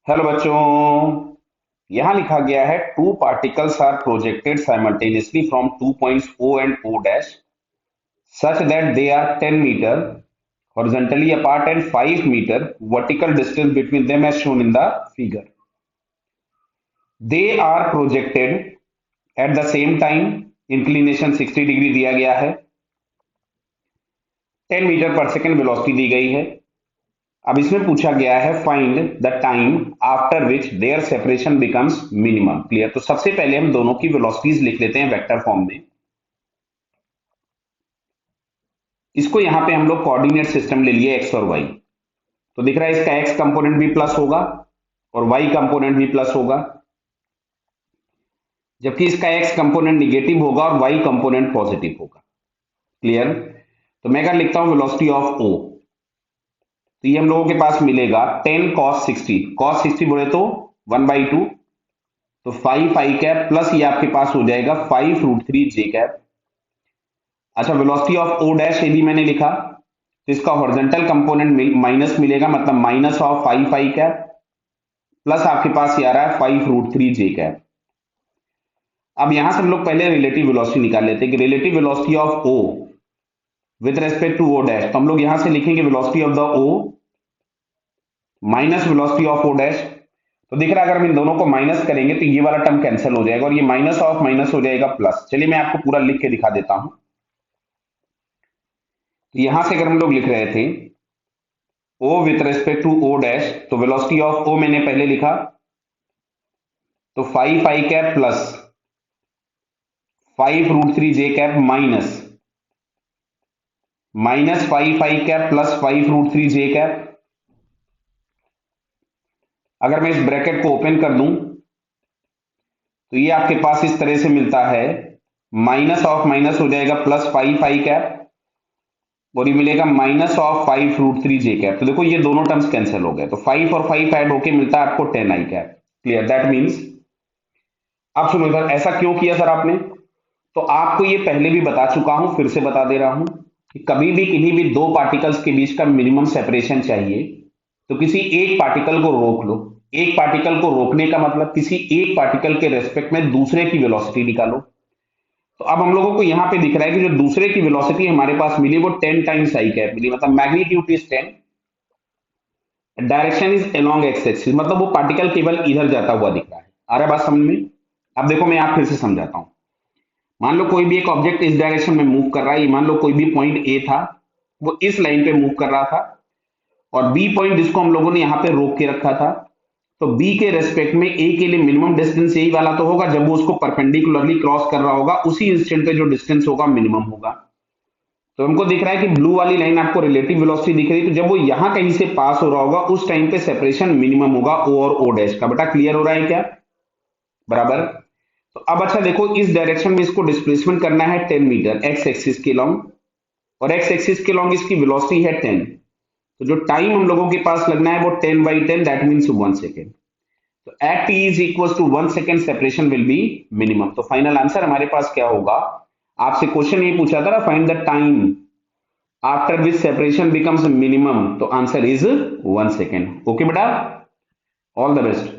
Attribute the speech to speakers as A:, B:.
A: Hello बच्चों। यहां लिखा गया है two particles are projected simultaneously from two points O and O dash such that they are 10 meter horizontally apart and 5 meter vertical distance between them as shown in the figure. They are projected at the same time. Inclination 60 degree दिया गया है। 10 metre पर second velocity दी गई है। अब इसमें पूछा गया है find the time after which their separation becomes minimum. Clear. तो सबसे पहले हम दोनों की वेलोसिटीज लिख लेते हैं वेक्टर फॉर्म में। इसको यहां पे हम लोग कोऑर्डिनेट सिस्टम ले लिए एक्स और वाई। तो दिख रहा है इसका एक्स कंपोनेंट भी प्लस होगा और वाई कंपोनेंट भी प्लस होगा, जबकि इसका एक्स कंपोनेंट निगेटिव होगा और वाई कंपोनेंट पॉजिटिव होगा। क्लियर। तो मैं अगर लिखता हूं वेलोसिटी ऑफ ओ, तो ये हम लोगों के पास मिलेगा 10 cos 60। cos 60 बोले तो 1/2, तो 5 i कैप प्लस ये आपके पास हो जाएगा 5√3 j कैप। अच्छा, वेलोसिटी ऑफ ओ डैश ये भी मैंने लिखा, तो इसका हॉरिजॉन्टल कंपोनेंट माइनस मिलेगा, मतलब minus of 5 i cap plus आपके पास ये आ रहा है 5√3 j कैप। अब यहां से हम लोग पहले रिलेटिव वेलोसिटी निकाल लेते हैं कि relative velocity of O with respect to O dash. तो हम लोग यहां से लिखेंगे velocity of the O minus velocity of O dash. तो दिख रहा है अगर हम इन दोनों को माइनस करेंगे तो ये वाला टर्म कैंसिल हो जाएगा और ये माइनस ऑफ माइनस हो जाएगा प्लस। चलिए मैं आपको पूरा लिख के दिखा देता हूं। तो यहां से अगर हम लोग लिख रहे थे O with respect to O dash, तो वेलोसिटी ऑफ ओ मैंने पहले लिखा, तो 5 i cap plus 5√3 j cap minus 5 i cap plus 5√3 j cap. अगर मैं इस ब्रैकेट को ओपन कर दूं तो ये आपके पास इस तरह से मिलता है, माइनस ऑफ माइनस हो जाएगा प्लस 5 i कैप और ये मिलेगा माइनस ऑफ 5√3 j कैप। तो देखो ये दोनों टर्म्स कैंसिल हो गए, तो 5 और 5 ऐड होके मिलता है आपको 10 i cap. Clear. That means, अब सुनो इधर, ऐसा क्यों किया सर आपने? तो आपको ये पहले भी बता चुका हूं, फिर से बता दे रहा हूं कि कभी भी किन्हीं भी दो पार्टिकल्स के बीच का मिनिमम सेपरेशन चाहिए तो किसी एक पार्टिकल को रोक लो। एक पार्टिकल को रोकने का मतलब किसी एक पार्टिकल के रेस्पेक्ट में दूसरे की वेलोसिटी निकालो। तो अब हम लोगों को यहां पे दिख रहा है कि जो दूसरे की वेलोसिटी हमारे पास मिली वो 10 टाइम्स आई कैप मिली, मतलब magnitude is 10, direction is along x axis, मतलब वो पार्टिकल केवल इधर जाता हुआ दिख रहा है। आ रहा है बात समझ में? अब देखो मैं आप फिर से समझाता हूं। मान लो कोई भी एक ऑब्जेक्ट इस डायरेक्शन में मूव कर रहा है। मान लो कोई भी पॉइंट ए था, वो इस लाइन पे मूव कर रहा था और बी पॉइंट जिसको हम लोगों ने यहां पे रोक के रखा था, तो बी के रेस्पेक्ट में ए के लिए मिनिमम डिस्टेंस यही वाला तो होगा, जब वो उसको परपेंडिकुलरली क्रॉस कर रहा होगा उसी इंस्टेंट पे जो डिस्टेंस होगा मिनिमम होगा। तो हमको दिख रहा है कि ब्लू वाली लाइन आपको रिलेटिव वेलोसिटी दिख रही है, तो जब वो यहां कहीं से पास हो रहा होगा उस टाइम पे सेपरेशन मिनिमम होगा ओ और ओ डैश का। बेटा क्लियर हो रहा है क्या? बराबर। तो अब अच्छा देखो, इस डायरेक्शन में इसको डिस्प्लेसमेंट करना है 10 मीटर एक्स एक्सिस के लॉन्ग, और एक्स एक्सिस के लॉन्ग इसकी वेलोसिटी है 10। तो जो टाइम हम लोगों के पास लगना है वो 10/10, दैट मीन्स 1 सेकेंड। तो at T is equal to 1 second separation will be minimum. तो फाइनल आंसर हमारे पास क्या होगा? आपसे क्वेश्चन ये पूछा था ना, find the time after which separation becomes minimum, तो आंसर इज 1 सेकेंड। ओके बेटा, ऑल द बेस्ट।